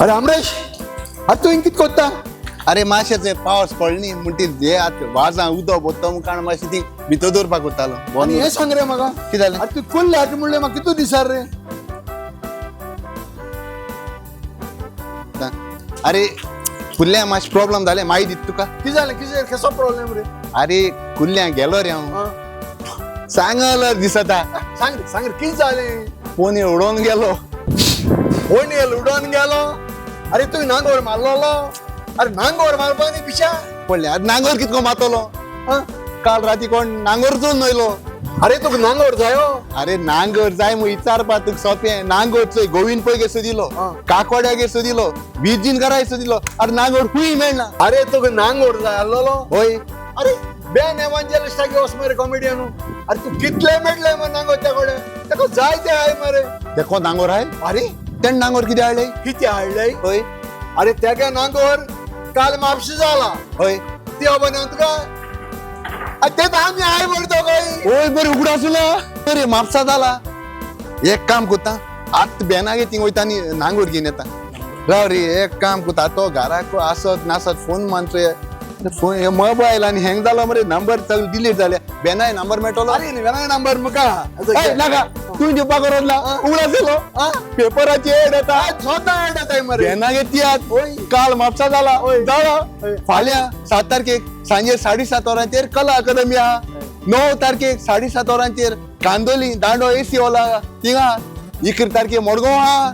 अरे अमरेश आता तू कित कोत्ता अरे माशाचे पावस पडली म्हणटी जे आत वाजा उदो बोतम कारण माशी ती भितर दवरपाक वतालो आणि हे सांग रे म्हाका कितें जालें अरे तू कुल्ले हात म्हणले म्हाका कितू दिसार रे अरे कुल्ल्या माश प्रॉब्लेम जाले माही दित तुका कितें जालें कितें कसो प्रॉब्लेम रे अरे कुल्ल्या गेलो रे हांव हा. सांगल दिसता सांग रे कितें जालें फोन उडोवन गेलो कोण येल उडोवन गेलो अरे तुवें नांगोर मारलोलो अरे नांगोर मारपानी पिशा पडल्या नांगोर कितको मातलो हा? काल राती कोण नांगोर चोरून न्हयलो अरे तुका नांगोर जायो अरे नांगर जाय मग विचारपा तुका सोंपें नांगोर चोय गोविंद पै घेसो दिलो हा. काकोड्या घेसो दिलो बिर्जीन करायचो दिलो अरे नांगोर खूंय मेळना अरे तुका नांगोर जाय आसलोलो होय अरे बेन एवांजेलिस्टाक वस मरे कॉमेडियन अरे तू कितले मेळले मग नांगोर त्या कोडे ताका जाय ते हाय मरे देखो नांगोर हाय अरे तेण नांगोर कितें हाडले किती हाडले होय अरे त्या नांगोर काल म्हापशी जाला होय ती अबन तुका ते तर आम्ही हाय म्हणतो काही होय बरें उगडा आसलो अरे म्हापसा जाला एक काम कोता आत बेनागे थिंग वयता आनी नांगोर घेवन येता राव रे एक काम कोता तो घराक आसत नासत फोन मानचो फोन मोबायल आनी हँग जालो मरे नंबर सगळे डिलीट जाले बेनाय नंबर मेळटलो अरे वेगळा नंबर मुका नाका तू दिवपाक रोजला उगडा आसलो पेपराची एड येता स्वतः येतात आहे मरे बेनागे तियात होय. काल म्हापसा जाला होय. जाला होय. फाल्यां 7 तारखेक सांजे 7:30 वरांचेर कला अकादमी आहा 9 तारखेक 7:30 वरांचेर कांदोली दांडो एसी हॉल थिंगा 11 तारखेक मडगांव आहा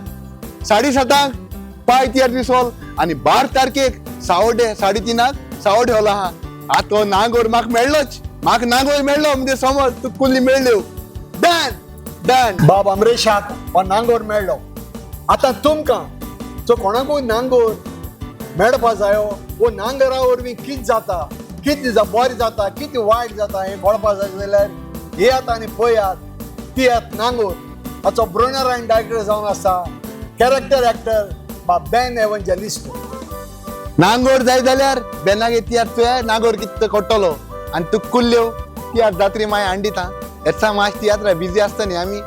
7:30 पाय थिएटर हॉल आणि 12 तारखेक सावड्डे 3:30 सावड्डे हॉल आहा आतां नांगोर म्हाका मेळ्ळोच म्हाका नांगोर मेळ्ळो म्हणजे समज तू कुल्ली मेळ्ळ्यो डन डन बाब अमरेशाक हो नांगोर मेळ्ळो आता तुमकां जो कोणाकूय नांगोर मेळपा जायो वो नांगरा वरवीं कितें जाता कितें बरें जाता कितें वायट जाता हें कळपा जाय जाल्यार येयात आनी पळयात तियात नांगोर हाचो ब्रोनर आनी डायरेक्टर जावन आसा कॅरेक्टर एक्टर बा बेन एवंजेलिस्ट नांगोर जाय जाल्यार बेनागे तियार तुवें नांगोर कितें कोट्टलो आनी तुका कुल्ल्यो तियार जात्री मागीर हांडीता एसा माश तियात्र बिजी आसता न्ही आमी